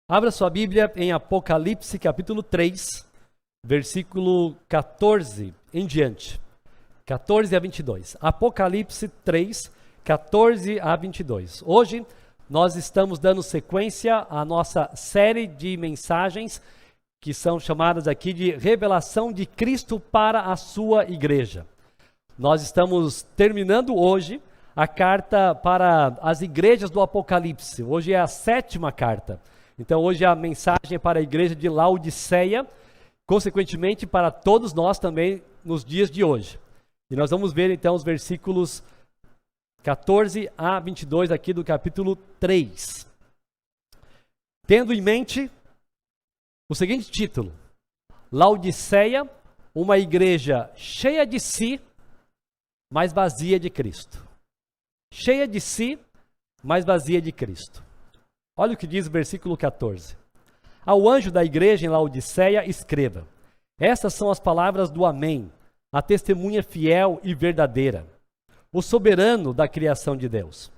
Abra sua Bíblia em Apocalipse capítulo 3, versículo 14 em diante. 14 a 22. Apocalipse 3, 14 a 22. Hoje nós estamos dando sequência à nossa série de mensagens que são chamadas aqui de Revelação de Cristo para a sua igreja. Nós estamos terminando hoje a carta para as igrejas do Apocalipse. Hoje é a 7ª carta. Então hoje a mensagem é para a igreja de Laodiceia, consequentemente para todos nós também nos dias de hoje. E nós vamos ver então os versículos 14 a 22 aqui do capítulo 3. Tendo em mente o seguinte título: Laodiceia, uma igreja cheia de si, mas vazia de Cristo. Cheia de si, mas vazia de Cristo. Olha o que diz o versículo 14. Ao anjo da igreja em Laodiceia escreva: estas são as palavras do Amém, a testemunha fiel e verdadeira, o soberano da criação de Deus.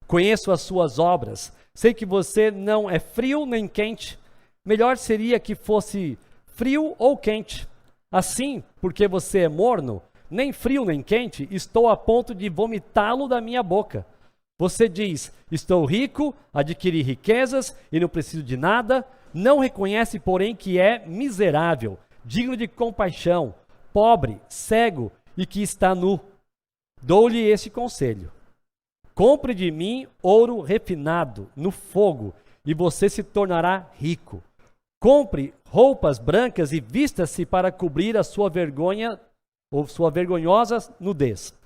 Conheço as suas obras, sei que você não é frio nem quente. Melhor seria que fosse frio ou quente. Assim, porque você é morno, nem frio nem quente, estou a ponto de vomitá-lo da minha boca. Você diz: estou rico, adquiri riquezas e não preciso de nada. Não reconhece, porém, que é miserável, digno de compaixão, pobre, cego e que está nu. Dou-lhe este conselho: compre de mim ouro refinado no fogo e você se tornará rico. Compre roupas brancas e vista-se para cobrir a sua vergonha ou sua vergonhosa nudez.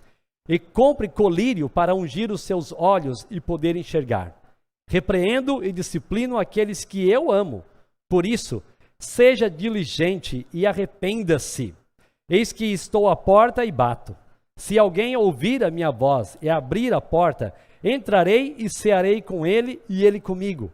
E compre colírio para ungir os seus olhos e poder enxergar. Repreendo e disciplino aqueles que eu amo. Por isso, seja diligente e arrependa-se. Eis que estou à porta e bato. Se alguém ouvir a minha voz e abrir a porta, entrarei e cearei com ele e ele comigo.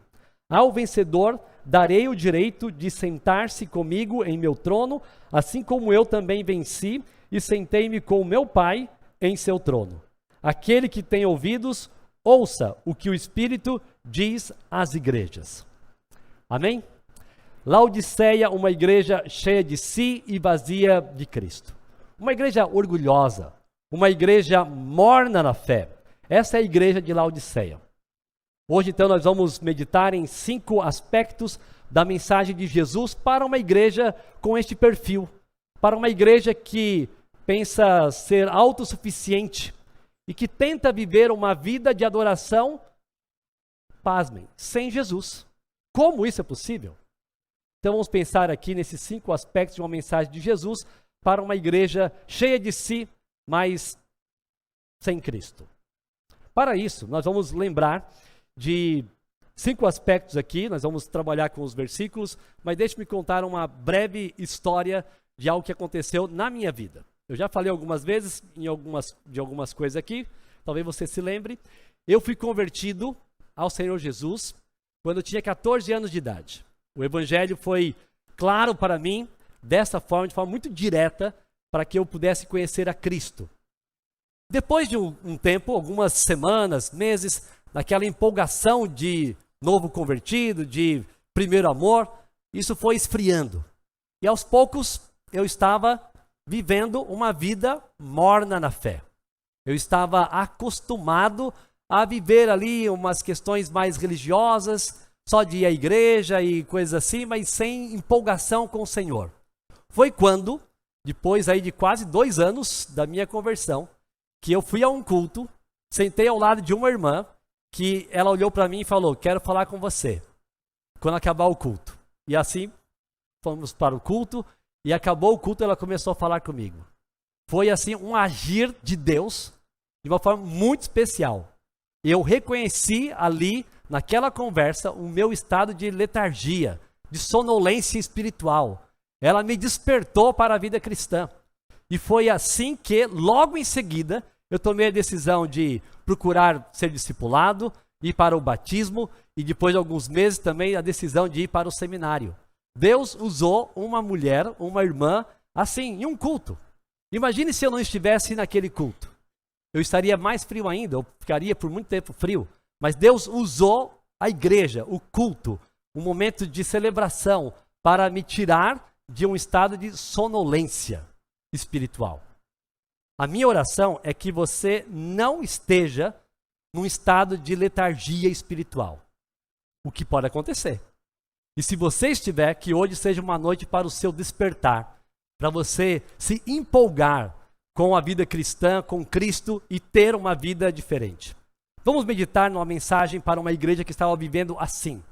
Ao vencedor darei o direito de sentar-se comigo em meu trono, assim como eu também venci e sentei-me com o meu Pai em seu trono. Aquele que tem ouvidos, ouça o que o Espírito diz às igrejas. Amém? Laodiceia, uma igreja cheia de si e vazia de Cristo. Uma igreja orgulhosa, uma igreja morna na fé. Essa é a igreja de Laodiceia. Hoje, então, nós vamos meditar em 5 aspectos da mensagem de Jesus para uma igreja com este perfil. Para uma igreja que pensa ser autossuficiente e que tenta viver uma vida de adoração, pasmem, sem Jesus. Como isso é possível? Então vamos pensar aqui nesses 5 aspectos de uma mensagem de Jesus para uma igreja cheia de si, mas sem Cristo. Para isso, nós vamos lembrar de 5 aspectos aqui, nós vamos trabalhar com os versículos, mas deixe-me contar uma breve história de algo que aconteceu na minha vida. Eu já falei algumas vezes de algumas coisas aqui, talvez você se lembre. Eu fui convertido ao Senhor Jesus quando eu tinha 14 anos de idade. O Evangelho foi claro para mim, dessa forma, de forma muito direta, para que eu pudesse conhecer a Cristo. Depois de um tempo, algumas semanas, meses, naquela empolgação de novo convertido, de primeiro amor, isso foi esfriando. E aos poucos eu estava vivendo uma vida morna na fé. Eu estava acostumado a viver ali umas questões mais religiosas, só de ir à igreja e coisas assim, mas sem empolgação com o Senhor. Foi quando, depois aí de quase 2 anos da minha conversão, que eu fui a um culto, sentei ao lado de uma irmã, que ela olhou para mim e falou: quero falar com você, quando acabar o culto. E assim, fomos para o culto, e acabou o culto, ela começou a falar comigo. Foi assim um agir de Deus, de uma forma muito especial. Eu reconheci ali, naquela conversa, o meu estado de letargia, de sonolência espiritual. Ela me despertou para a vida cristã. E foi assim que, logo em seguida, eu tomei a decisão de procurar ser discipulado, ir para o batismo, e depois de alguns meses também a decisão de ir para o seminário. Deus usou uma mulher, uma irmã, assim, em um culto. Imagine se eu não estivesse naquele culto. Eu estaria mais frio ainda, eu ficaria por muito tempo frio. Mas Deus usou a igreja, o culto, um momento de celebração para me tirar de um estado de sonolência espiritual. A minha oração é que você não esteja num estado de letargia espiritual, o que pode acontecer. E se você estiver, que hoje seja uma noite para o seu despertar, para você se empolgar com a vida cristã, com Cristo e ter uma vida diferente. Vamos meditar numa mensagem para uma igreja que estava vivendo assim.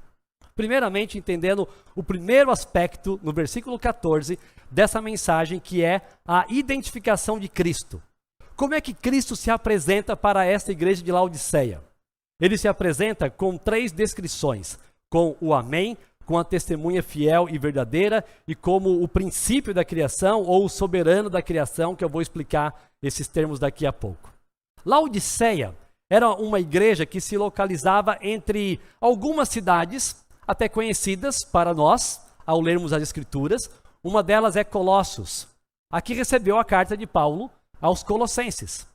Primeiramente, entendendo o primeiro aspecto, no versículo 14, dessa mensagem, que é a identificação de Cristo. Como é que Cristo se apresenta para esta igreja de Laodiceia? Ele se apresenta com 3 descrições, com o Amém, com a testemunha fiel e verdadeira, e como o princípio da criação, ou o soberano da criação, que eu vou explicar esses termos daqui a pouco. Laodiceia era uma igreja que se localizava entre algumas cidades, até conhecidas para nós, ao lermos as Escrituras. Uma delas é Colossos. Aqui recebeu a carta de Paulo aos Colossenses.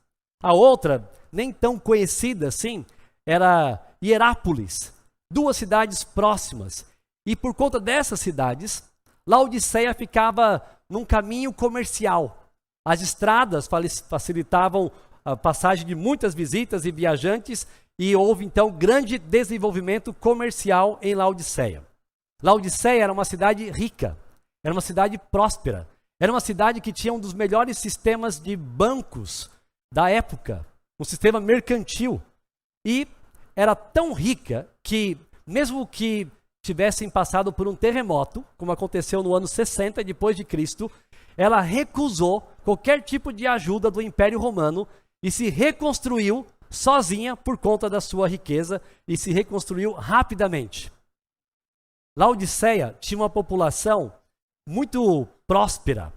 A outra, nem tão conhecida assim, era Hierápolis. 2 cidades próximas. E por conta dessas cidades, Laodiceia ficava num caminho comercial. As estradas facilitavam a passagem de muitas visitas e viajantes, e houve então grande desenvolvimento comercial em Laodiceia. Laodiceia era uma cidade rica, era uma cidade próspera, era uma cidade que tinha um dos melhores sistemas de bancos da época, um sistema mercantil. E era tão rica que, mesmo que tivessem passado por um terremoto, como aconteceu no ano 60 depois de Cristo, ela recusou qualquer tipo de ajuda do Império Romano e se reconstruiu sozinha por conta da sua riqueza, e se reconstruiu rapidamente. Laodiceia tinha uma população muito próspera,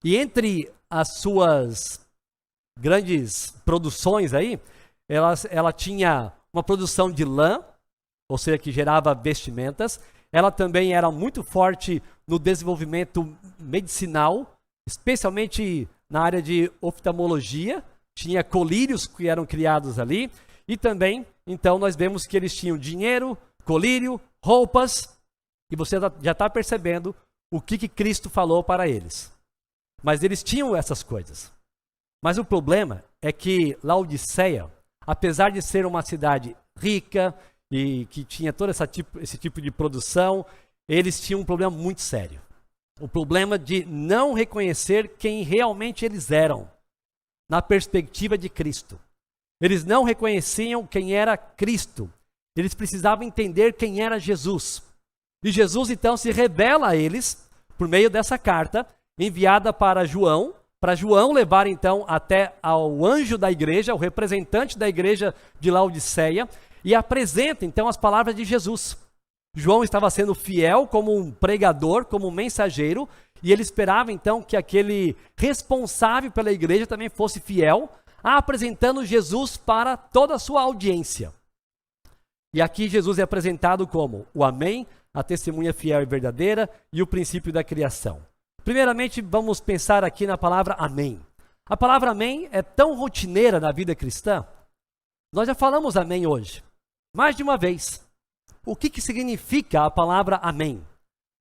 e entre as suas grandes produções aí, ela tinha uma produção de lã, ou seja, que gerava vestimentas. Ela também era muito forte no desenvolvimento medicinal, especialmente na área de oftalmologia. Tinha colírios que eram criados ali. E também, então, nós vemos que eles tinham dinheiro, colírio, roupas. E você já está percebendo o que Cristo falou para eles. Mas eles tinham essas coisas. Mas o problema é que Laodiceia, apesar de ser uma cidade rica e que tinha todo esse tipo de produção, eles tinham um problema muito sério. O problema de não reconhecer quem realmente eles eram, na perspectiva de Cristo. Eles não reconheciam quem era Cristo. Eles precisavam entender quem era Jesus. E Jesus então se revela a eles, por meio dessa carta, enviada para João levar então até ao anjo da igreja, o representante da igreja de Laodiceia, e apresenta então as palavras de Jesus. João estava sendo fiel como um pregador, como um mensageiro, e ele esperava então que aquele responsável pela igreja também fosse fiel, apresentando Jesus para toda a sua audiência. E aqui Jesus é apresentado como o Amém, a testemunha fiel e verdadeira, e o princípio da criação. Primeiramente, vamos pensar aqui na palavra Amém. A palavra Amém é tão rotineira na vida cristã. Nós já falamos Amém hoje, mais de uma vez. O que significa a palavra Amém?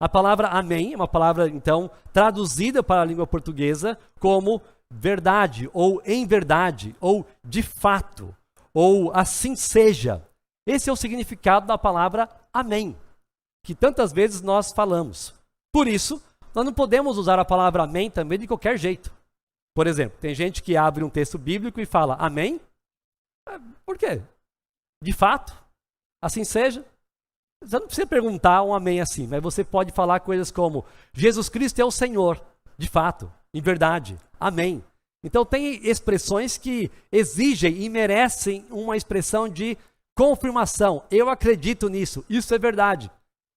A palavra Amém é uma palavra, então, traduzida para a língua portuguesa como verdade, ou em verdade, ou de fato, ou assim seja. Esse é o significado da palavra Amém, que tantas vezes nós falamos. Por isso, nós não podemos usar a palavra Amém também de qualquer jeito. Por exemplo, tem gente que abre um texto bíblico e fala Amém. Por quê? De fato, assim seja. Você não precisa perguntar um amém assim, mas você pode falar coisas como Jesus Cristo é o Senhor, de fato, em verdade, amém. Então tem expressões que exigem e merecem uma expressão de confirmação. Eu acredito nisso, isso é verdade.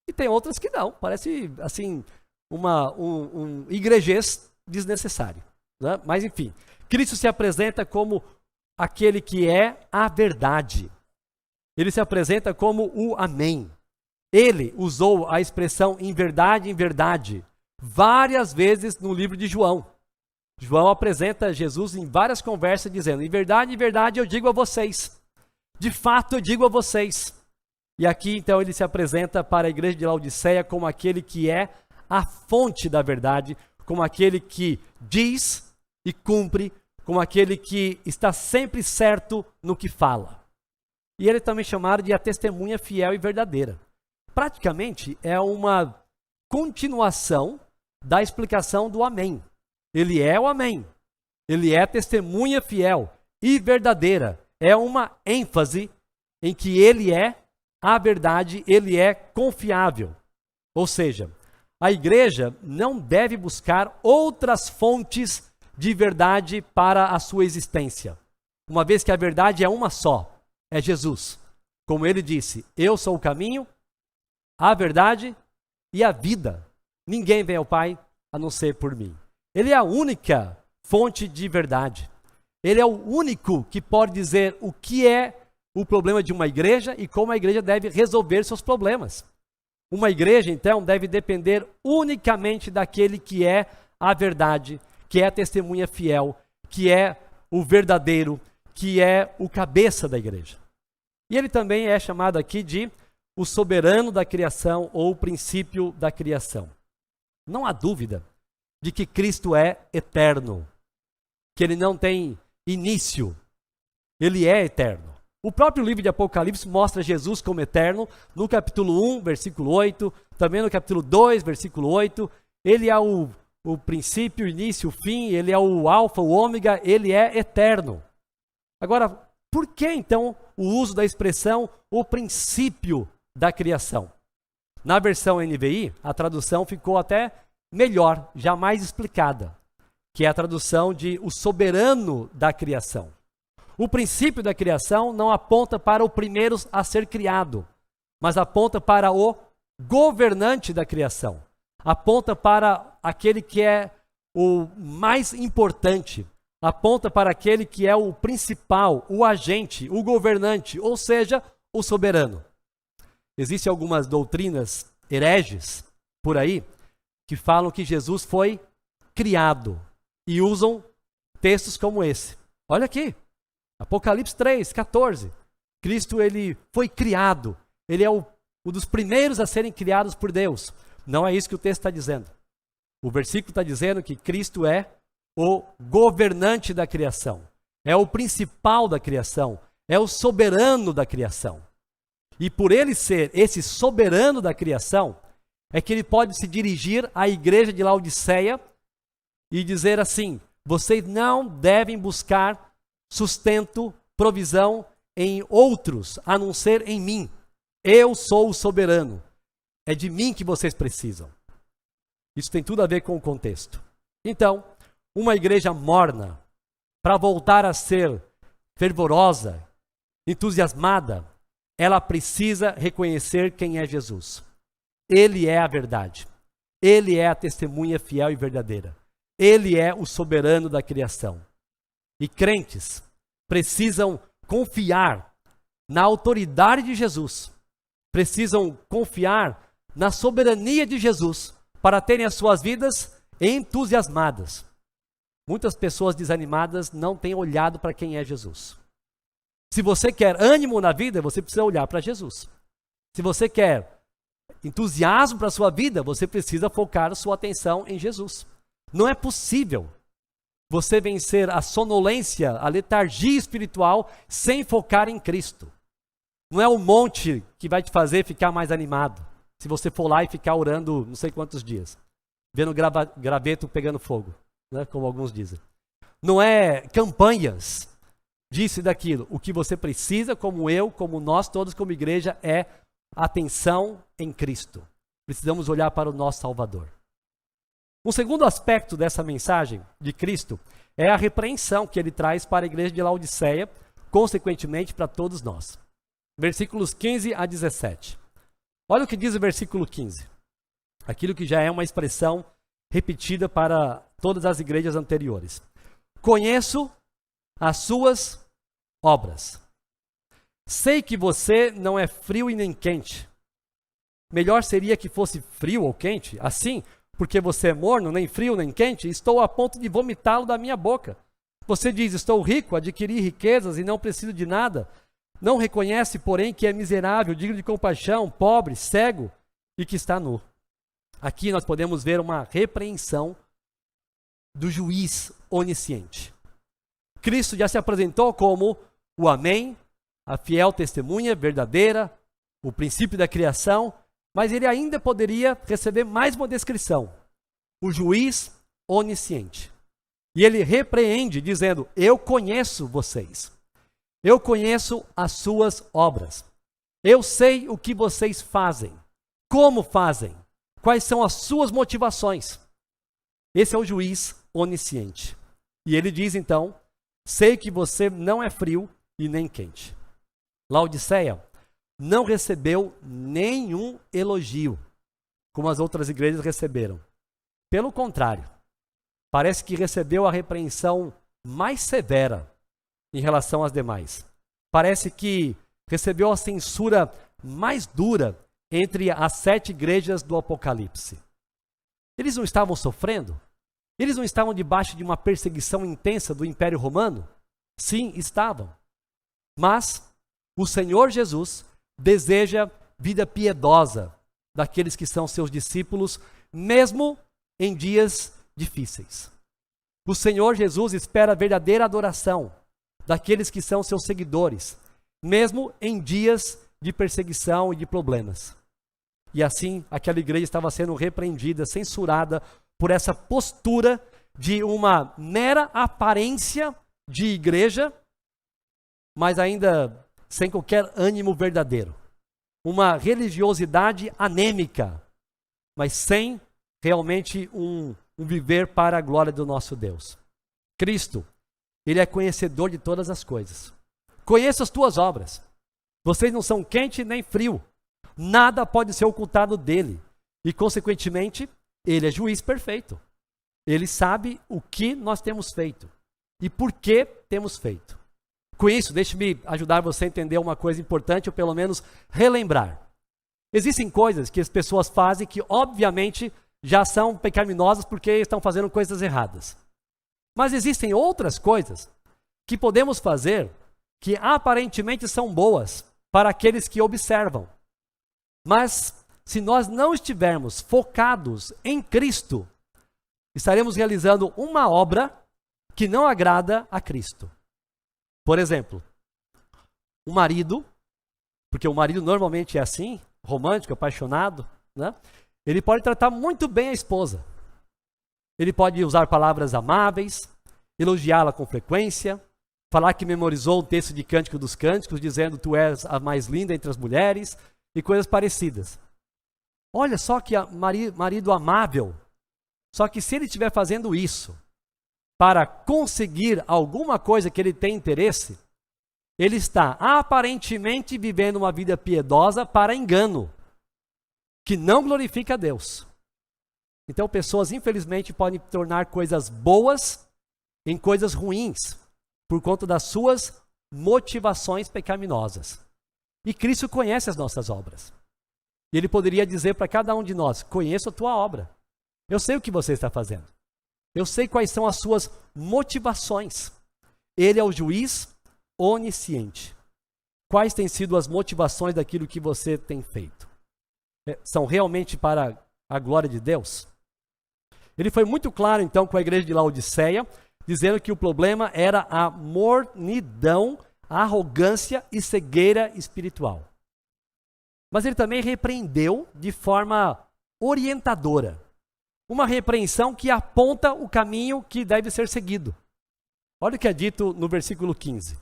E tem outras que não, parece assim um igrejês desnecessário, né? Mas enfim, Cristo se apresenta como aquele que é a verdade. Ele se apresenta como o amém. Ele usou a expressão em verdade, várias vezes no livro de João. João apresenta Jesus em várias conversas dizendo, em verdade eu digo a vocês. De fato eu digo a vocês. E aqui então ele se apresenta para a igreja de Laodiceia como aquele que é a fonte da verdade, como aquele que diz e cumpre, como aquele que está sempre certo no que fala. E ele é também chamado de a testemunha fiel e verdadeira. Praticamente é uma continuação da explicação do amém. Ele é o amém. Ele é testemunha fiel e verdadeira. É uma ênfase em que ele é a verdade, ele é confiável. Ou seja, a igreja não deve buscar outras fontes de verdade para a sua existência. Uma vez que a verdade é uma só, é Jesus. Como ele disse, eu sou o caminho, a verdade e a vida. Ninguém vem ao Pai a não ser por mim. Ele é a única fonte de verdade. Ele é o único que pode dizer o que é o problema de uma igreja e como a igreja deve resolver seus problemas. Uma igreja, então, deve depender unicamente daquele que é a verdade, que é a testemunha fiel, que é o verdadeiro, que é o cabeça da igreja. E ele também é chamado aqui de o soberano da criação ou o princípio da criação. Não há dúvida de que Cristo é eterno, que ele não tem início, ele é eterno. O próprio livro de Apocalipse mostra Jesus como eterno, no capítulo 1, versículo 8, também no capítulo 2, versículo 8, ele é o princípio, o início, o fim, ele é o alfa, o ômega, ele é eterno. Agora, por que então o uso da expressão o princípio da criação? Na versão NVI, a tradução ficou até melhor, já mais explicada, que é a tradução de o soberano da criação. O princípio da criação não aponta para o primeiro a ser criado, mas aponta para o governante da criação. Aponta para aquele que é o mais importante. Aponta para aquele que é o principal, o agente, o governante, ou seja, o soberano. Existem algumas doutrinas hereges por aí que falam que Jesus foi criado e usam textos como esse. Olha aqui, Apocalipse 3, 14. Cristo, ele foi criado. Ele é um dos primeiros a serem criados por Deus. Não é isso que o texto está dizendo. O versículo está dizendo que Cristo é o governante da criação. É o principal da criação. É o soberano da criação. E por ele ser esse soberano da criação, é que ele pode se dirigir à igreja de Laodiceia e dizer assim: vocês não devem buscar sustento, provisão em outros, a não ser em mim. Eu sou o soberano. É de mim que vocês precisam. Isso tem tudo a ver com o contexto. Então, uma igreja morna, para voltar a ser fervorosa, entusiasmada, ela precisa reconhecer quem é Jesus. Ele é a verdade. Ele é a testemunha fiel e verdadeira. Ele é o soberano da criação. E crentes precisam confiar na autoridade de Jesus. Precisam confiar na soberania de Jesus para terem as suas vidas entusiasmadas. Muitas pessoas desanimadas não têm olhado para quem é Jesus. Se você quer ânimo na vida, você precisa olhar para Jesus. Se você quer entusiasmo para a sua vida, você precisa focar sua atenção em Jesus. Não é possível você vencer a sonolência, a letargia espiritual, sem focar em Cristo. Não é o monte que vai te fazer ficar mais animado, se você for lá e ficar orando não sei quantos dias, vendo graveto pegando fogo, né, como alguns dizem. Não é campanhas disso e daquilo. O que você precisa, como eu, como nós todos como igreja, é atenção em Cristo. Precisamos olhar para o nosso Salvador. Um segundo aspecto dessa mensagem de Cristo é a repreensão que ele traz para a igreja de Laodiceia, consequentemente para todos nós. Versículos 15 a 17. Olha o que diz o versículo 15. Aquilo que já é uma expressão repetida para todas as igrejas anteriores. Conheço as suas obras. Sei que você não é frio e nem quente. Melhor seria que fosse frio ou quente. Assim, porque você é morno, nem frio nem quente, estou a ponto de vomitá-lo da minha boca. Você diz, estou rico, adquiri riquezas e não preciso de nada. Não reconhece, porém, que é miserável, digno de compaixão, pobre, cego e que está nu. Aqui nós podemos ver uma repreensão do juiz onisciente. Cristo já se apresentou como o Amém, a fiel testemunha verdadeira, o princípio da criação, mas ele ainda poderia receber mais uma descrição: o juiz onisciente. E ele repreende, dizendo: eu conheço vocês, eu conheço as suas obras, eu sei o que vocês fazem, como fazem, quais são as suas motivações. Esse é o juiz onisciente. E ele diz então: sei que você não é frio e nem quente. Laodiceia não recebeu nenhum elogio, como as outras igrejas receberam. Pelo contrário, parece que recebeu a repreensão mais severa em relação às demais. Parece que recebeu a censura mais dura entre as 7 igrejas do Apocalipse. Eles não estavam sofrendo? Eles não estavam debaixo de uma perseguição intensa do Império Romano? Sim, estavam. Mas o Senhor Jesus deseja vida piedosa daqueles que são seus discípulos, mesmo em dias difíceis. O Senhor Jesus espera a verdadeira adoração daqueles que são seus seguidores, mesmo em dias de perseguição e de problemas. E assim, aquela igreja estava sendo repreendida, censurada por essa postura de uma mera aparência de igreja, mas ainda sem qualquer ânimo verdadeiro. Uma religiosidade anêmica, mas sem realmente um viver para a glória do nosso Deus. Cristo, ele é conhecedor de todas as coisas. Conheça as tuas obras. Vocês não são quente nem frio. Nada pode ser ocultado dele. E, consequentemente, ele é juiz perfeito. Ele sabe o que nós temos feito e por que temos feito. Com isso, deixe-me ajudar você a entender uma coisa importante, ou pelo menos relembrar. Existem coisas que as pessoas fazem que, obviamente, já são pecaminosas porque estão fazendo coisas erradas. Mas existem outras coisas que podemos fazer que aparentemente são boas para aqueles que observam. Mas se nós não estivermos focados em Cristo, estaremos realizando uma obra que não agrada a Cristo. Por exemplo, o marido, porque o marido normalmente é assim, romântico, apaixonado, né? Ele pode tratar muito bem a esposa. Ele pode usar palavras amáveis, elogiá-la com frequência, falar que memorizou um texto de Cântico dos Cânticos, dizendo: tu és a mais linda entre as mulheres, e coisas parecidas. Olha só que marido amável. Só que se ele estiver fazendo isso para conseguir alguma coisa que ele tem interesse, ele está aparentemente vivendo uma vida piedosa para engano, que não glorifica a Deus. Então, pessoas, infelizmente, podem tornar coisas boas em coisas ruins, por conta das suas motivações pecaminosas. E Cristo conhece as nossas obras. E Ele poderia dizer para cada um de nós: conheço a tua obra. Eu sei o que você está fazendo. Eu sei quais são as suas motivações. Ele é o juiz onisciente. Quais têm sido as motivações daquilo que você tem feito? São realmente para a glória de Deus? Ele foi muito claro, então, com a igreja de Laodiceia, dizendo que o problema era a mornidão, a arrogância e cegueira espiritual. Mas ele também repreendeu de forma orientadora. Uma repreensão que aponta o caminho que deve ser seguido. Olha o que é dito no versículo 15.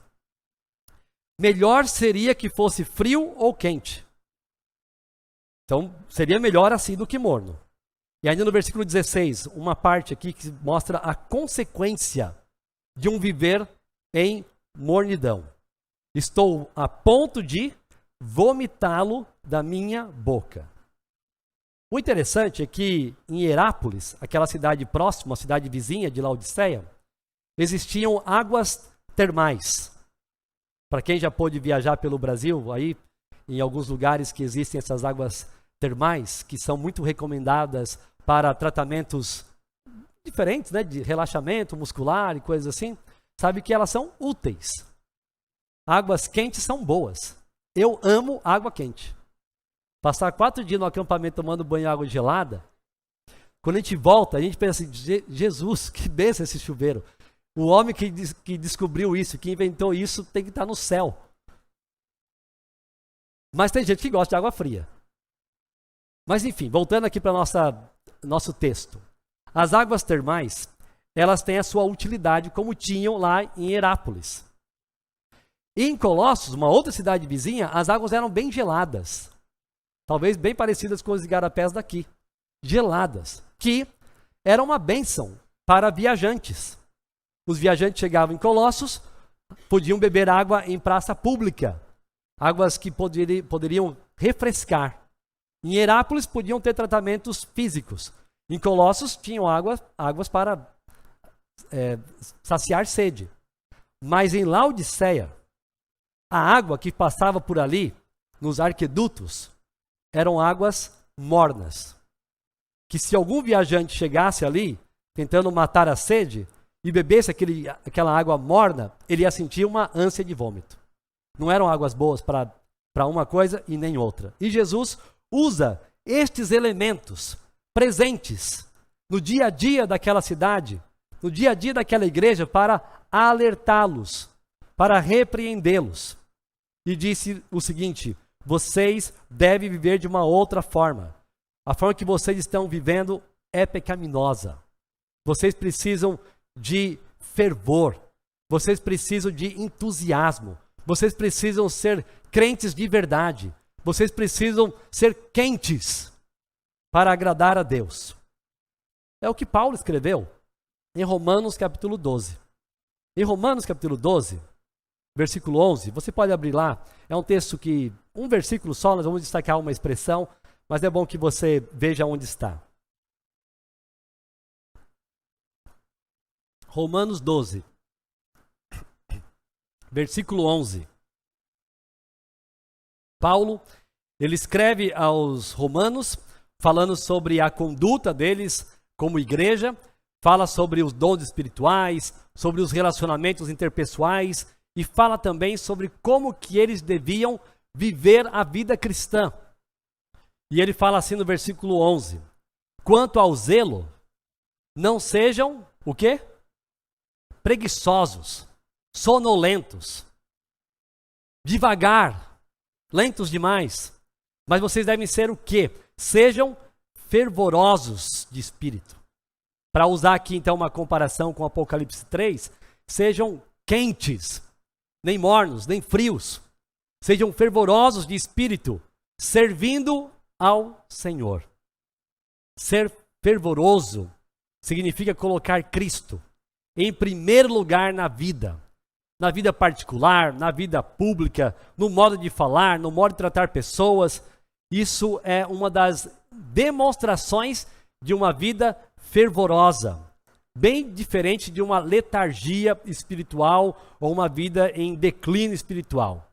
Melhor seria que fosse frio ou quente. Então, seria melhor assim do que morno. E ainda no versículo 16, uma parte aqui que mostra a consequência de um viver em mornidão. Estou a ponto de vomitá-lo da minha boca. O interessante é que em Herápolis, aquela cidade próxima, a cidade vizinha de Laodiceia, existiam águas termais. Para quem já pôde viajar pelo Brasil, aí em alguns lugares que existem essas águas termais, que são muito recomendadas para tratamentos diferentes, né, de relaxamento muscular e coisas assim, sabe que elas são úteis. águas quentes são boas. Eu amo água quente. Passar 4 dias no acampamento tomando banho de água gelada, quando a gente volta, a gente pensa assim, Jesus, que benção esse chuveiro. O homem que descobriu isso, que inventou isso, tem que estar no céu. Mas tem gente que gosta de água fria. Mas enfim, voltando aqui para nosso texto. As águas termais, elas têm a sua utilidade, como tinham lá em Herápolis. E em Colossos, uma outra cidade vizinha, as águas eram bem geladas. Talvez bem parecidas com os igarapés daqui. Geladas, que eram uma bênção para viajantes. Os viajantes chegavam em Colossos, podiam beber água em praça pública. Águas que poderiam refrescar. Em Herápolis podiam ter tratamentos físicos. Em Colossos tinham águas para saciar sede. Mas em Laodiceia, a água que passava por ali, nos arquedutos, eram águas mornas. Que se algum viajante chegasse ali, tentando matar a sede, e bebesse aquela água morna, ele ia sentir uma ânsia de vômito. Não eram águas boas para uma coisa e nem outra. E Jesus usa estes elementos presentes no dia a dia daquela cidade, no dia a dia daquela igreja, para alertá-los, para repreendê-los. E disse o seguinte: vocês devem viver de uma outra forma. A forma que vocês estão vivendo é pecaminosa. Vocês precisam de fervor. Vocês precisam de entusiasmo. Vocês precisam ser crentes de verdade. Vocês precisam ser quentes para agradar a Deus. É o que Paulo escreveu em Romanos capítulo 12. Em Romanos capítulo 12, versículo 11, você pode abrir lá. É um texto que, um versículo só, nós vamos destacar uma expressão, mas é bom que você veja onde está. Romanos 12, versículo 11. Paulo, ele escreve aos romanos, falando sobre a conduta deles como igreja, fala sobre os dons espirituais, sobre os relacionamentos interpessoais, e fala também sobre como que eles deviam viver a vida cristã. E ele fala assim no versículo 11: quanto ao zelo, não sejam, o quê? Preguiçosos, sonolentos, devagar, lentos demais. Mas vocês devem ser o quê? Sejam fervorosos de espírito. Para usar aqui então uma comparação com Apocalipse 3, sejam quentes, nem mornos, nem frios. Sejam fervorosos de espírito, servindo ao Senhor. Ser fervoroso significa colocar Cristo em primeiro lugar na vida particular, na vida pública, no modo de falar, no modo de tratar pessoas. Isso é uma das demonstrações de uma vida fervorosa, bem diferente de uma letargia espiritual ou uma vida em declínio espiritual.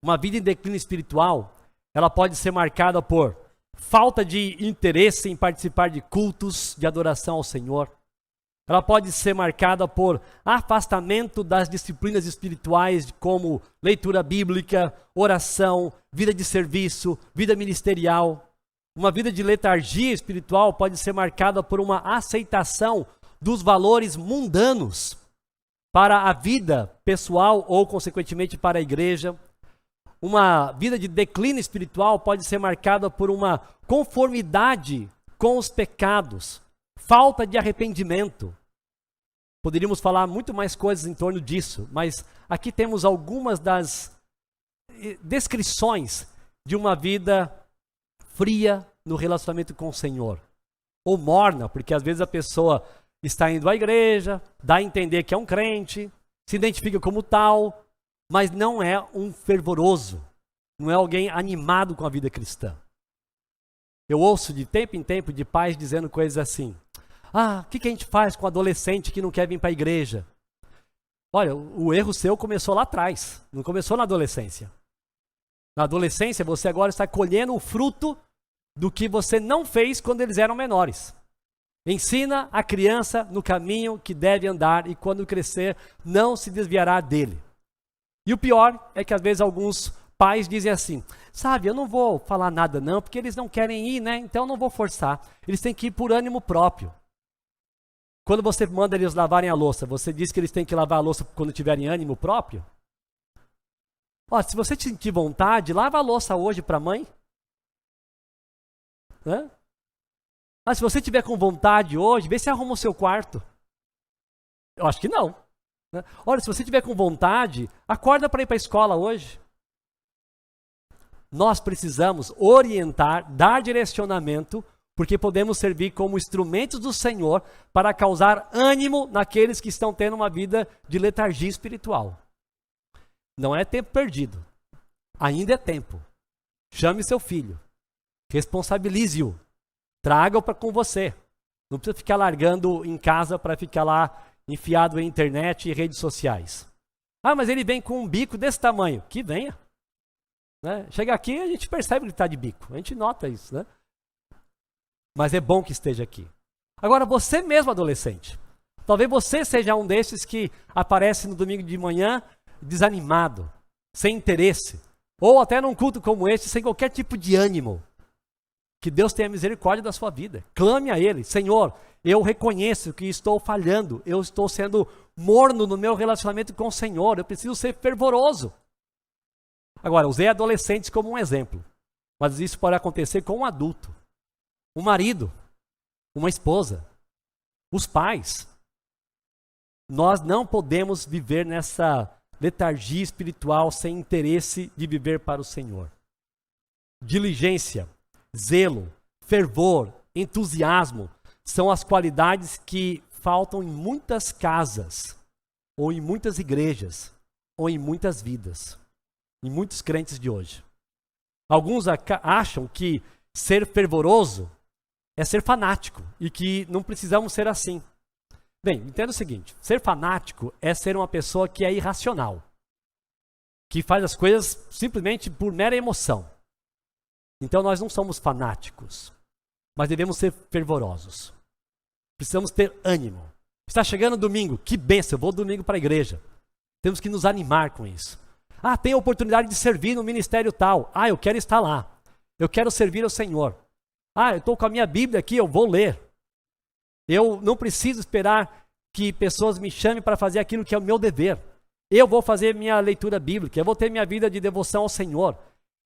Uma vida em declínio espiritual, ela pode ser marcada por falta de interesse em participar de cultos de adoração ao Senhor. Ela pode ser marcada por afastamento das disciplinas espirituais, como leitura bíblica, oração, vida de serviço, vida ministerial. Uma vida de letargia espiritual pode ser marcada por uma aceitação dos valores mundanos para a vida pessoal ou, consequentemente, para a igreja. Uma vida de declínio espiritual pode ser marcada por uma conformidade com os pecados, falta de arrependimento. Poderíamos falar muito mais coisas em torno disso, mas aqui temos algumas das descrições de uma vida fria no relacionamento com o Senhor. Ou morna, porque às vezes a pessoa está indo à igreja, dá a entender que é um crente, se identifica como tal, mas não é um fervoroso, não é alguém animado com a vida cristã. Eu ouço de tempo em tempo de pais dizendo coisas assim: o que a gente faz com um adolescente que não quer vir para a igreja? Olha, o erro seu começou lá atrás, não começou na adolescência. Na adolescência, você agora está colhendo o fruto do que você não fez quando eles eram menores. Ensina a criança no caminho que deve andar e quando crescer não se desviará dele. E o pior é que às vezes alguns pais dizem assim, sabe, eu não vou falar nada não, porque eles não querem ir, né? Então eu não vou forçar. Eles têm que ir por ânimo próprio. Quando você manda eles lavarem a louça, você diz que eles têm que lavar a louça quando tiverem ânimo próprio? Ó, se você sentir vontade, lava a louça hoje para a mãe. Né? Ah, se você tiver com vontade hoje, vê se arruma o seu quarto. Eu acho que não. Né? Olha, se você tiver com vontade, acorda para ir para a escola hoje. Nós precisamos orientar, dar direcionamento, porque podemos servir como instrumentos do Senhor para causar ânimo naqueles que estão tendo uma vida de letargia espiritual. Não é tempo perdido. Ainda é tempo. Chame seu filho. Responsabilize-o. Traga-o com você. Não precisa ficar largando em casa para ficar lá enfiado em internet e redes sociais. Ah, mas ele vem com um bico desse tamanho. Que venha. Né? Chega aqui a gente percebe que ele está de bico. A gente nota isso. Né? Mas é bom que esteja aqui. Agora, você mesmo adolescente. Talvez você seja um desses que aparece no domingo de manhã desanimado, sem interesse. Ou até num culto como este, sem qualquer tipo de ânimo. Que Deus tenha misericórdia da sua vida. Clame a Ele. Senhor, eu reconheço que estou falhando. Eu estou sendo morno no meu relacionamento com o Senhor. Eu preciso ser fervoroso. Agora, usei adolescentes como um exemplo. Mas isso pode acontecer com um adulto. Um marido. Uma esposa. Os pais. Nós não podemos viver nessa letargia espiritual sem interesse de viver para o Senhor. Diligência, zelo, fervor, entusiasmo são as qualidades que faltam em muitas casas, ou em muitas igrejas, ou em muitas vidas, em muitos crentes de hoje. Alguns acham que ser fervoroso é ser fanático e que não precisamos ser assim. Bem, entenda o seguinte, ser fanático é ser uma pessoa que é irracional, que faz as coisas simplesmente por mera emoção. Então nós não somos fanáticos, mas devemos ser fervorosos. Precisamos ter ânimo. Está chegando domingo, que bênção, eu vou domingo para a igreja. Temos que nos animar com isso. Ah, tem a oportunidade de servir no ministério tal. Ah, eu quero estar lá. Eu quero servir ao Senhor. Ah, eu estou com a minha Bíblia aqui, eu vou ler. Eu não preciso esperar que pessoas me chamem para fazer aquilo que é o meu dever. Eu vou fazer minha leitura bíblica, eu vou ter minha vida de devoção ao Senhor.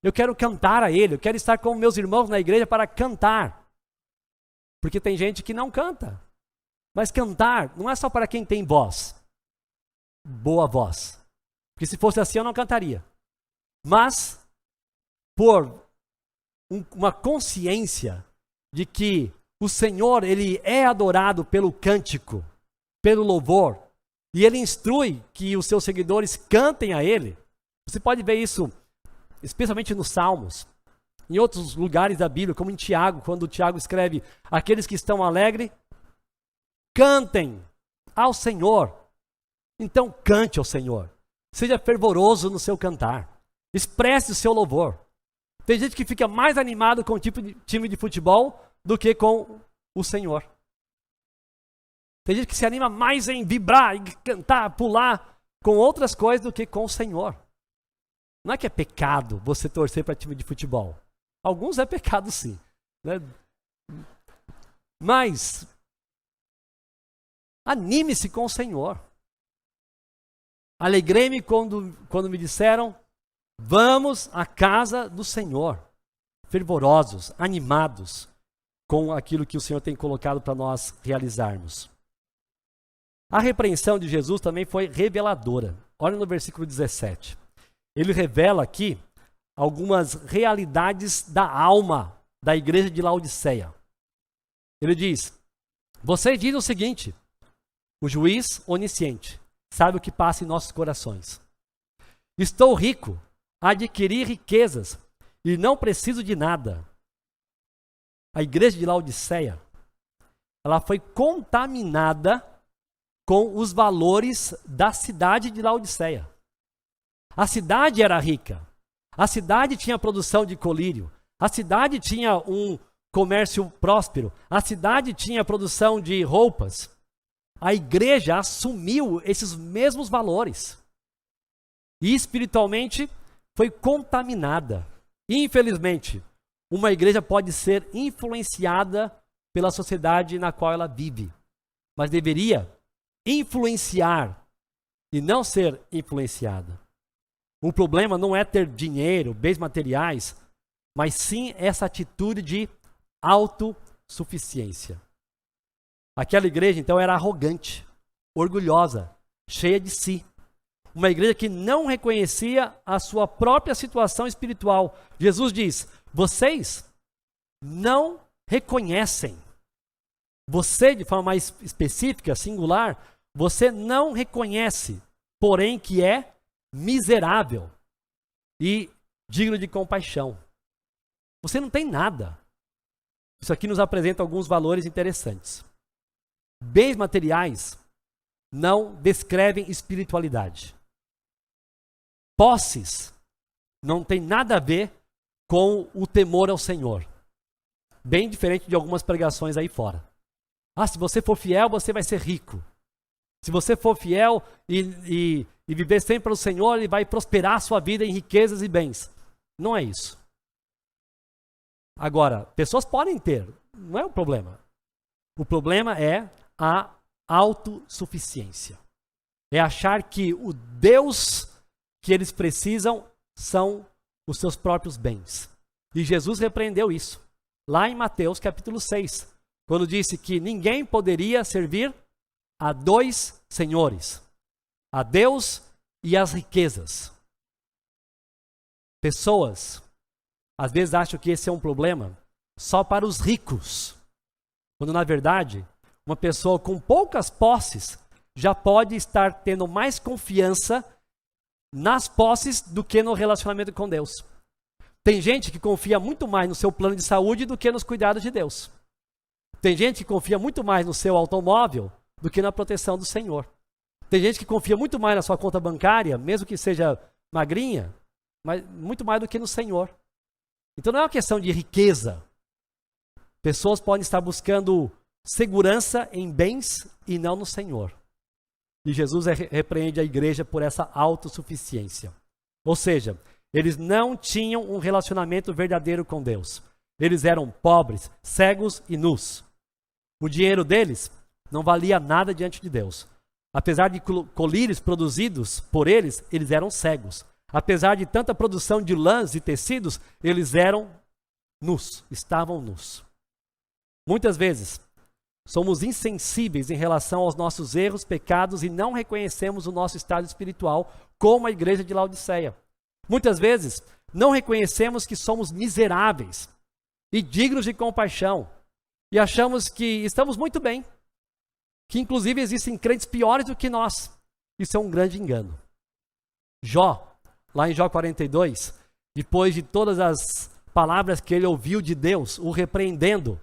Eu quero cantar a Ele, eu quero estar com meus irmãos na igreja para cantar. Porque tem gente que não canta. Mas cantar não é só para quem tem voz. Boa voz. Porque se fosse assim eu não cantaria. Mas, por uma consciência de que o Senhor, Ele é adorado pelo cântico, pelo louvor, e Ele instrui que os seus seguidores cantem a Ele. Você pode ver isso, especialmente nos Salmos, em outros lugares da Bíblia, como em Tiago, quando Tiago escreve, aqueles que estão alegres, cantem ao Senhor. Então cante ao Senhor. Seja fervoroso no seu cantar. Expresse o seu louvor. Tem gente que fica mais animado com o time de futebol do que com o Senhor. Tem gente que se anima mais em vibrar, em cantar, pular com outras coisas do que com o Senhor. Não é que é pecado você torcer para time de futebol. Alguns é pecado sim. Né? Mas anime-se com o Senhor. Alegrei-me quando me disseram, vamos à casa do Senhor. Fervorosos, animados com aquilo que o Senhor tem colocado para nós realizarmos. A repreensão de Jesus também foi reveladora. Olha no versículo 17. Ele revela aqui algumas realidades da alma da igreja de Laodiceia. Ele diz, vocês dizem o seguinte, o juiz onisciente sabe o que passa em nossos corações. Estou rico, adquiri riquezas e não preciso de nada. A igreja de Laodiceia, ela foi contaminada com os valores da cidade de Laodiceia. A cidade era rica. A cidade tinha produção de colírio. A cidade tinha um comércio próspero. A cidade tinha produção de roupas. A igreja assumiu esses mesmos valores. e espiritualmente foi contaminada. Infelizmente, uma igreja pode ser influenciada pela sociedade na qual ela vive, mas deveria influenciar e não ser influenciada. O problema não é ter dinheiro, bens materiais, mas sim essa atitude de autossuficiência. Aquela igreja, então, era arrogante, orgulhosa, cheia de si. Uma igreja que não reconhecia a sua própria situação espiritual. Jesus diz: vocês não reconhecem. Você, de forma mais específica, singular, você não reconhece, porém que é miserável e digno de compaixão. Você não tem nada. Isso aqui nos apresenta alguns valores interessantes. Bens materiais não descrevem espiritualidade. Posses não tem nada a ver com o temor ao Senhor. Bem diferente de algumas pregações aí fora. Se você for fiel, você vai ser rico. Se você for fiel e viver sempre pelo Senhor, Ele vai prosperar a sua vida em riquezas e bens. Não é isso. Agora, pessoas podem ter, não é o problema. O problema é a autossuficiência. É achar que o Deus que eles precisam são os seus próprios bens. E Jesus repreendeu isso, lá em Mateus capítulo 6, quando disse que ninguém poderia servir a dois senhores, a Deus e as riquezas. Pessoas, às vezes, acham que esse é um problema só para os ricos, quando na verdade, uma pessoa com poucas posses já pode estar tendo mais confiança nas posses do que no relacionamento com Deus. Tem gente que confia muito mais no seu plano de saúde do que nos cuidados de Deus. Tem gente que confia muito mais no seu automóvel do que na proteção do Senhor. Tem gente que confia muito mais na sua conta bancária, mesmo que seja magrinha, mas muito mais do que no Senhor. Então não é uma questão de riqueza. Pessoas podem estar buscando segurança em bens e não no Senhor. E Jesus repreende a igreja por essa autossuficiência. Ou seja, eles não tinham um relacionamento verdadeiro com Deus. Eles eram pobres, cegos e nus. O dinheiro deles não valia nada diante de Deus. Apesar de colírios produzidos por eles, eles eram cegos. Apesar de tanta produção de lãs e tecidos, eles eram nus, estavam nus. Muitas vezes, somos insensíveis em relação aos nossos erros, pecados e não reconhecemos o nosso estado espiritual, como a igreja de Laodiceia. Muitas vezes, não reconhecemos que somos miseráveis e dignos de compaixão e achamos que estamos muito bem, que inclusive existem crentes piores do que nós. Isso é um grande engano. Jó, lá em Jó 42, depois de todas as palavras que ele ouviu de Deus, o repreendendo,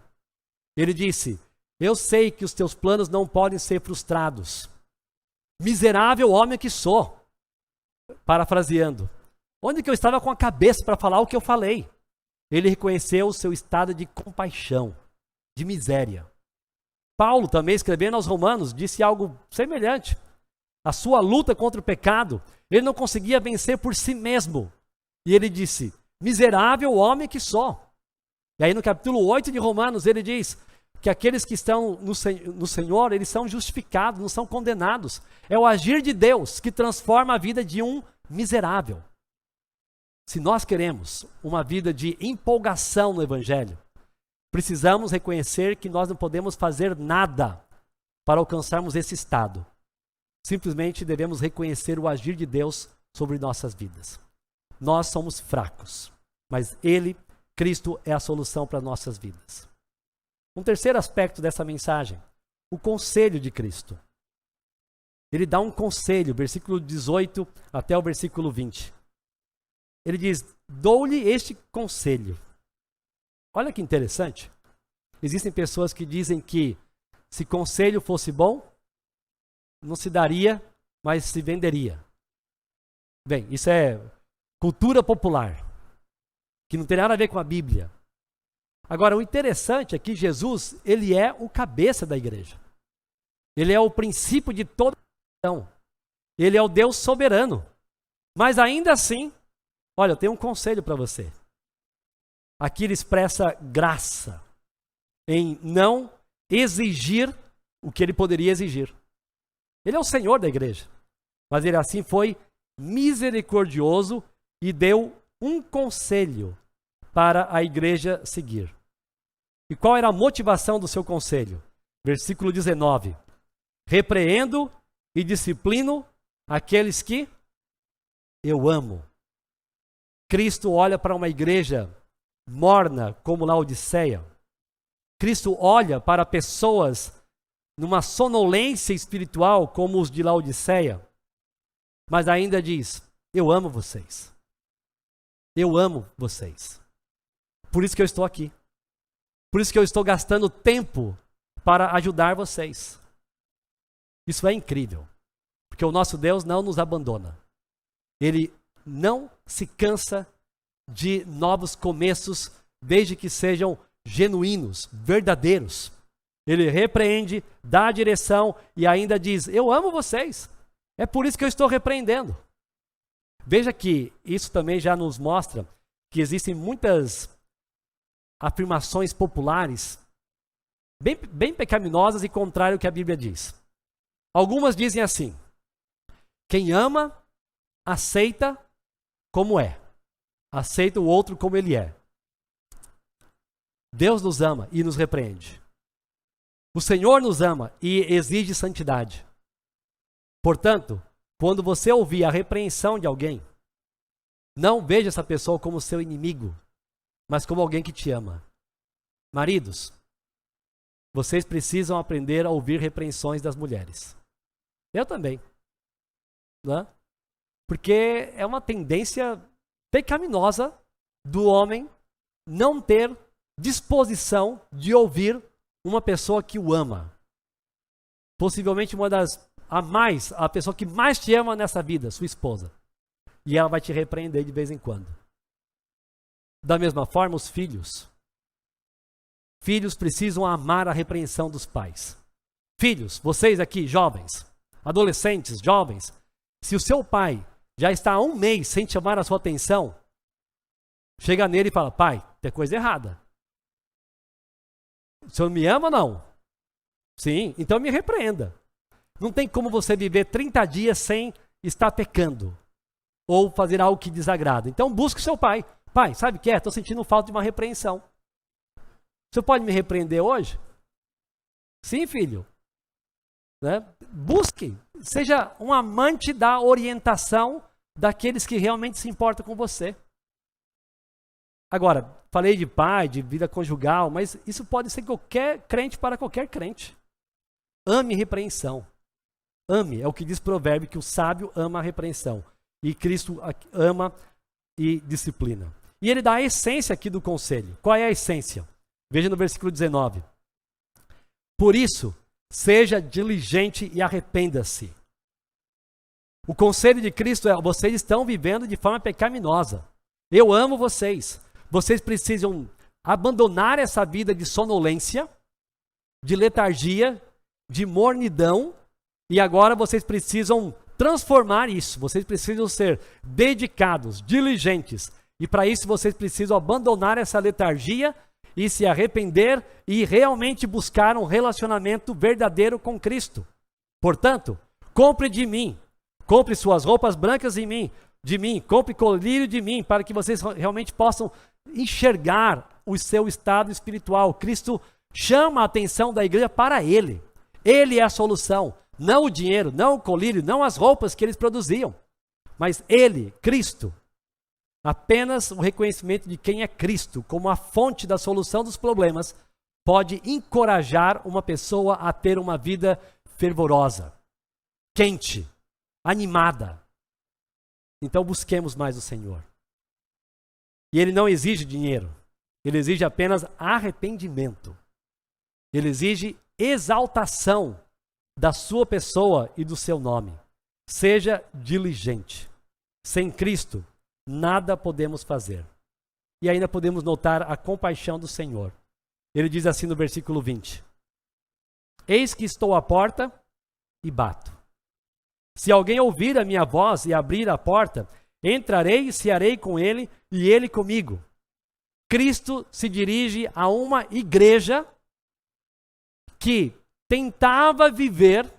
ele disse: eu sei que os teus planos não podem ser frustrados. Miserável homem que sou. Parafraseando. Onde que eu estava com a cabeça para falar o que eu falei? Ele reconheceu o seu estado de compaixão, de miséria. Paulo, também escrevendo aos Romanos, disse algo semelhante. A sua luta contra o pecado, ele não conseguia vencer por si mesmo. E ele disse: miserável homem que sou. E aí no capítulo 8 de Romanos, ele diz que aqueles que estão no Senhor, eles são justificados, não são condenados. É o agir de Deus que transforma a vida de um miserável. Se nós queremos uma vida de empolgação no Evangelho, precisamos reconhecer que nós não podemos fazer nada para alcançarmos esse estado. Simplesmente devemos reconhecer o agir de Deus sobre nossas vidas. Nós somos fracos, mas Ele, Cristo, é a solução para nossas vidas. Um terceiro aspecto dessa mensagem, o conselho de Cristo. Ele dá um conselho, versículo 18 até o versículo 20. Ele diz: dou-lhe este conselho. Olha que interessante. Existem pessoas que dizem que se conselho fosse bom, não se daria, mas se venderia. Bem, isso é cultura popular, que não tem nada a ver com a Bíblia. Agora, o interessante é que Jesus, ele é o cabeça da igreja. Ele é o princípio de toda a nação. Ele é o Deus soberano. Mas ainda assim, olha, eu tenho um conselho para você. Aqui ele expressa graça em não exigir o que ele poderia exigir. Ele é o Senhor da igreja, mas ele assim foi misericordioso e deu um conselho para a igreja seguir. E qual era a motivação do seu conselho? Versículo 19. Repreendo e disciplino aqueles que eu amo. Cristo olha para uma igreja morna como Laodiceia. Cristo olha para pessoas numa sonolência espiritual como os de Laodiceia, mas ainda diz, eu amo vocês. Eu amo vocês. Por isso que eu estou aqui. Por isso que eu estou gastando tempo para ajudar vocês. Isso é incrível, porque o nosso Deus não nos abandona. Ele não se cansa de novos começos, desde que sejam genuínos, verdadeiros. Ele repreende, dá a direção e ainda diz, eu amo vocês. É por isso que eu estou repreendendo. Veja que isso também já nos mostra que existem muitas afirmações populares bem pecaminosas e contrárias ao que a Bíblia diz. Algumas dizem assim, quem ama, aceita como é. Aceita o outro como ele é. Deus nos ama e nos repreende. O Senhor nos ama e exige santidade. Portanto, quando você ouvir a repreensão de alguém, não veja essa pessoa como seu inimigo, mas como alguém que te ama. Maridos, vocês precisam aprender a ouvir repreensões das mulheres. Eu também. Né? Porque é uma tendência pecaminosa do homem não ter disposição de ouvir uma pessoa que o ama. Possivelmente a pessoa que mais te ama nessa vida, sua esposa. E ela vai te repreender de vez em quando. Da mesma forma, os filhos. Filhos precisam amar a repreensão dos pais. Filhos, vocês aqui, jovens, adolescentes, jovens, se o seu pai já está há um mês sem chamar a sua atenção, chega nele e fala, pai, tem coisa errada. O senhor me ama ou não? Sim, então me repreenda. Não tem como você viver 30 dias sem estar pecando ou fazer algo que desagrada. Então busque seu pai. Pai, sabe o que é? Estou sentindo falta de uma repreensão. O senhor pode me repreender hoje? Sim, filho. Né? Busque. Seja um amante da orientação daqueles que realmente se importam com você. Agora, falei de pai, de vida conjugal, mas isso pode ser qualquer crente para qualquer crente. Ame repreensão. Ame, é o que diz Provérbio, que o sábio ama a repreensão. E Cristo ama e disciplina. E ele dá a essência aqui do conselho. Qual é a essência? Veja no versículo 19. Por isso, seja diligente e arrependa-se. O conselho de Cristo é, vocês estão vivendo de forma pecaminosa. Eu amo vocês. Vocês precisam abandonar essa vida de sonolência, de letargia, de mornidão, e agora vocês precisam transformar isso. Vocês precisam ser dedicados, diligentes, e para isso vocês precisam abandonar essa letargia e se arrepender e realmente buscar um relacionamento verdadeiro com Cristo. Portanto, compre de mim, compre suas roupas brancas de mim, compre colírio de mim, para que vocês realmente possam enxergar o seu estado espiritual. Cristo chama a atenção da igreja para Ele. Ele é a solução, não o dinheiro, não o colírio, não as roupas que eles produziam, mas Ele, Cristo. Apenas o reconhecimento de quem é Cristo como a fonte da solução dos problemas pode encorajar uma pessoa a ter uma vida fervorosa, quente, animada. Então busquemos mais o Senhor. E Ele não exige dinheiro, Ele exige apenas arrependimento. Ele exige exaltação da sua pessoa e do seu nome. Seja diligente. Sem Cristo, nada podemos fazer. E ainda podemos notar a compaixão do Senhor. Ele diz assim no versículo 20. Eis que estou à porta e bato. Se alguém ouvir a minha voz e abrir a porta, Entrarei e cearei com ele e ele comigo. Cristo se dirige a uma igreja que tentava viver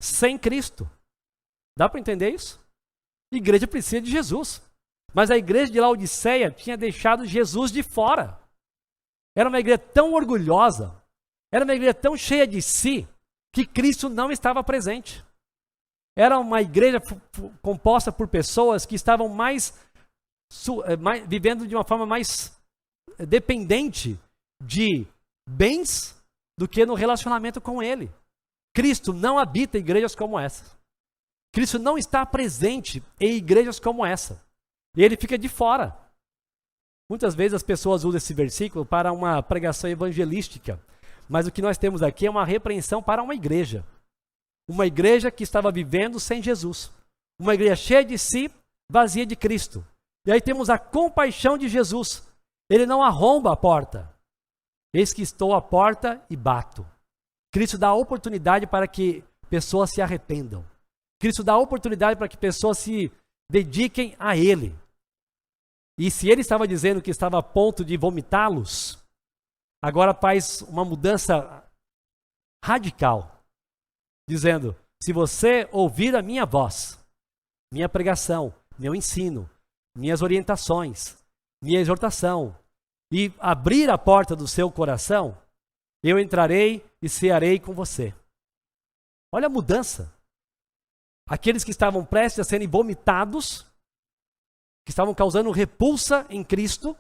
sem Cristo. Dá para entender isso? A igreja precisa de Jesus. Mas a igreja de Laodiceia tinha deixado Jesus de fora. Era uma igreja tão orgulhosa, era uma igreja tão cheia de si, que Cristo não estava presente. Era uma igreja composta por pessoas que estavam vivendo de uma forma mais dependente de bens do que no relacionamento com Ele. Cristo não habita igrejas como essa. Cristo não está presente em igrejas como essa. E Ele fica de fora. Muitas vezes as pessoas usam esse versículo para uma pregação evangelística. Mas o que nós temos aqui é uma repreensão para uma igreja. Uma igreja que estava vivendo sem Jesus. Uma igreja cheia de si, vazia de Cristo. E aí temos a compaixão de Jesus. Ele não arromba a porta. Eis que estou à porta e bato. Cristo dá oportunidade para que pessoas se arrependam. Cristo dá oportunidade para que pessoas se dediquem a Ele. E se Ele estava dizendo que estava a ponto de vomitá-los, agora faz uma mudança radical. Dizendo, se você ouvir a minha voz, minha pregação, meu ensino, minhas orientações, minha exortação, e abrir a porta do seu coração, eu entrarei e cearei com você. Olha a mudança. Aqueles que estavam prestes a serem vomitados, que estavam causando repulsa em Cristo,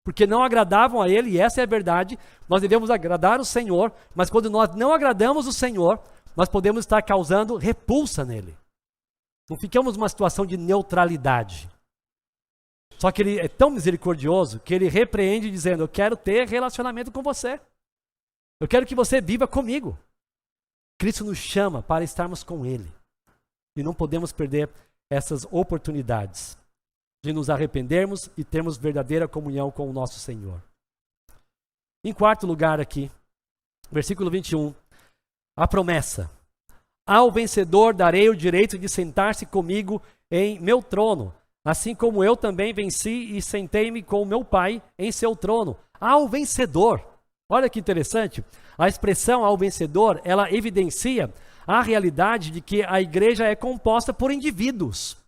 porque não agradavam a Ele, e essa é a verdade, nós devemos agradar o Senhor, mas quando nós não agradamos o Senhor, nós podemos estar causando repulsa nele. Não ficamos numa situação de neutralidade. Só que Ele é tão misericordioso que Ele repreende dizendo, eu quero ter relacionamento com você. Eu quero que você viva comigo. Cristo nos chama para estarmos com Ele. E não podemos perder essas oportunidades de nos arrependermos e termos verdadeira comunhão com o nosso Senhor. Em quarto lugar aqui, versículo 21, a promessa. Ao vencedor darei o direito de sentar-se comigo em meu trono, assim como eu também venci e sentei-me com o meu Pai em seu trono. Ao vencedor. Olha que interessante. A expressão ao vencedor, ela evidencia a realidade de que a igreja é composta por indivíduos.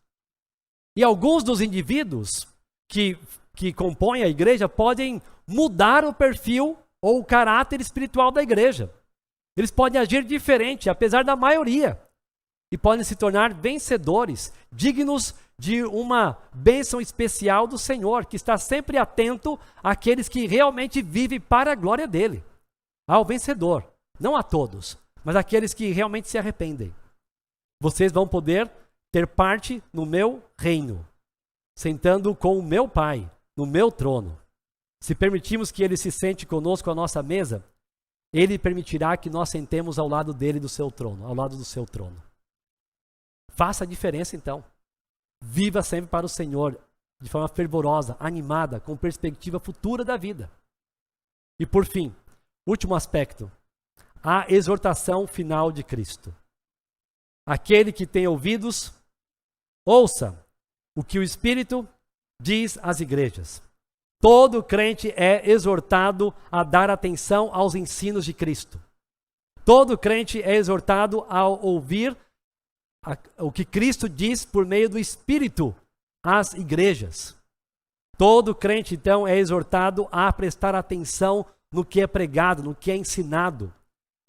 E alguns dos indivíduos que compõem a igreja podem mudar o perfil ou o caráter espiritual da igreja. Eles podem agir diferente, apesar da maioria. E podem se tornar vencedores, dignos de uma bênção especial do Senhor, que está sempre atento àqueles que realmente vivem para a glória dele. Ao vencedor, não a todos, mas àqueles que realmente se arrependem. Vocês vão poder ter parte no meu reino, sentando com o meu Pai, no meu trono. Se permitirmos que Ele se sente conosco à nossa mesa, Ele permitirá que nós sentemos ao lado dele do seu trono, ao lado do seu trono. Faça a diferença então. Viva sempre para o Senhor, de forma fervorosa, animada, com perspectiva futura da vida. E por fim, último aspecto, a exortação final de Cristo. Aquele que tem ouvidos, ouça o que o Espírito diz às igrejas. Todo crente é exortado a dar atenção aos ensinos de Cristo. Todo crente é exortado a ouvir o que Cristo diz por meio do Espírito às igrejas. Todo crente, então, é exortado a prestar atenção no que é pregado, no que é ensinado,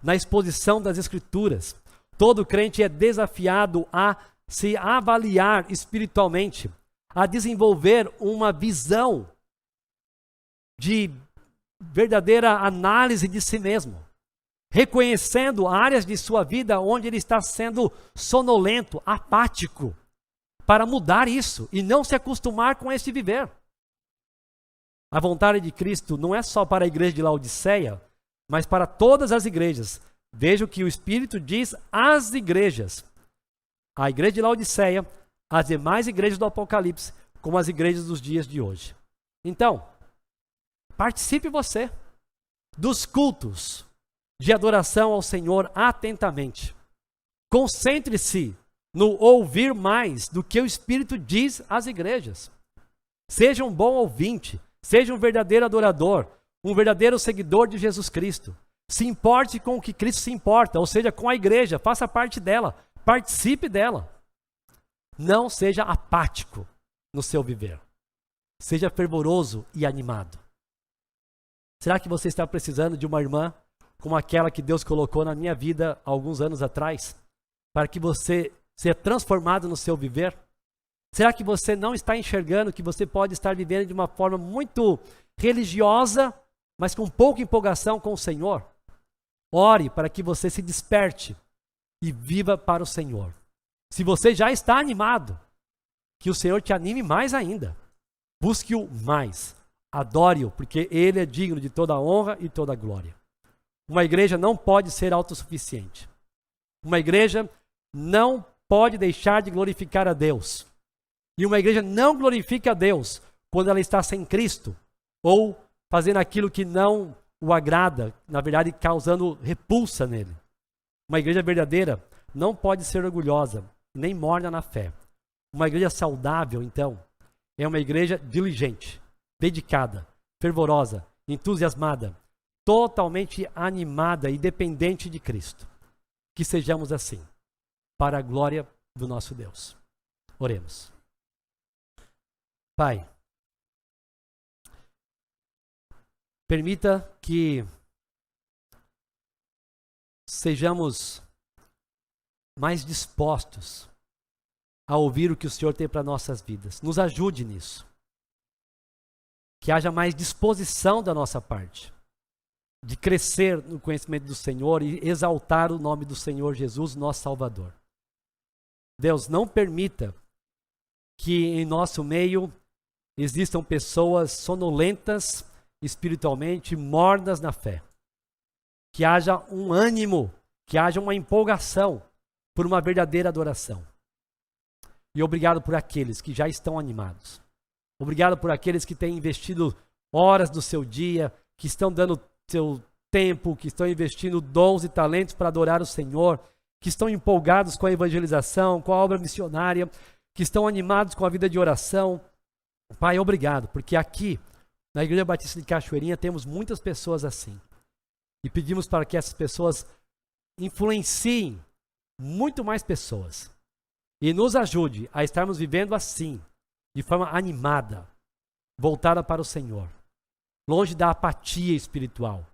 na exposição das Escrituras. Todo crente é desafiado a se avaliar espiritualmente, a desenvolver uma visão de verdadeira análise de si mesmo, reconhecendo áreas de sua vida onde ele está sendo sonolento, apático, para mudar isso e não se acostumar com este viver. A vontade de Cristo não é só para a igreja de Laodiceia, mas para todas as igrejas. Veja o que o Espírito diz às igrejas. A igreja de Laodiceia, as demais igrejas do Apocalipse, como as igrejas dos dias de hoje. Então, participe você dos cultos de adoração ao Senhor atentamente. Concentre-se no ouvir mais do que o Espírito diz às igrejas. Seja um bom ouvinte, seja um verdadeiro adorador, um verdadeiro seguidor de Jesus Cristo. Se importe com o que Cristo se importa, ou seja, com a igreja, faça parte dela, participe dela. Não seja apático no seu viver. Seja fervoroso e animado. Será que você está precisando de uma irmã como aquela que Deus colocou na minha vida há alguns anos atrás, para que você seja transformado no seu viver? Será que você não está enxergando que você pode estar vivendo de uma forma muito religiosa, mas com pouca empolgação com o Senhor? Ore para que você se desperte e viva para o Senhor. Se você já está animado, que o Senhor te anime mais ainda. Busque-o mais. Adore-o, porque Ele é digno de toda a honra e toda a glória. Uma igreja não pode ser autossuficiente. Uma igreja não pode deixar de glorificar a Deus. E uma igreja não glorifica a Deus quando ela está sem Cristo, ou fazendo aquilo que não o agrada, na verdade causando repulsa nele. Uma igreja verdadeira não pode ser orgulhosa, nem morna na fé. Uma igreja saudável, então, é uma igreja diligente, dedicada, fervorosa, entusiasmada, totalmente animada e dependente de Cristo. Que sejamos assim, para a glória do nosso Deus. Oremos. Pai, permita que sejamos mais dispostos a ouvir o que o Senhor tem para nossas vidas. Nos ajude nisso. Que haja mais disposição da nossa parte de crescer no conhecimento do Senhor e exaltar o nome do Senhor Jesus, nosso Salvador. Deus, não permita que em nosso meio existam pessoas sonolentas espiritualmente, mornas na fé. Que haja um ânimo, que haja uma empolgação por uma verdadeira adoração. E obrigado por aqueles que já estão animados. Obrigado por aqueles que têm investido horas do seu dia, que estão dando seu tempo, que estão investindo dons e talentos para adorar o Senhor, que estão empolgados com a evangelização, com a obra missionária, que estão animados com a vida de oração. Pai, obrigado, porque aqui, na Igreja Batista de Cachoeirinha, temos muitas pessoas assim. E pedimos para que essas pessoas influenciem muito mais pessoas. E nos ajude a estarmos vivendo assim, de forma animada, voltada para o Senhor. Longe da apatia espiritual,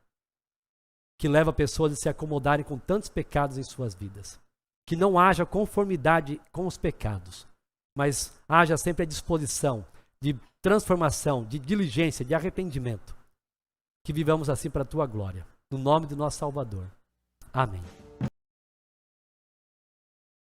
que leva pessoas a se acomodarem com tantos pecados em suas vidas. Que não haja conformidade com os pecados, mas haja sempre a disposição de transformação, de diligência, de arrependimento. Que vivamos assim para a tua glória. No nome do nosso Salvador. Amém.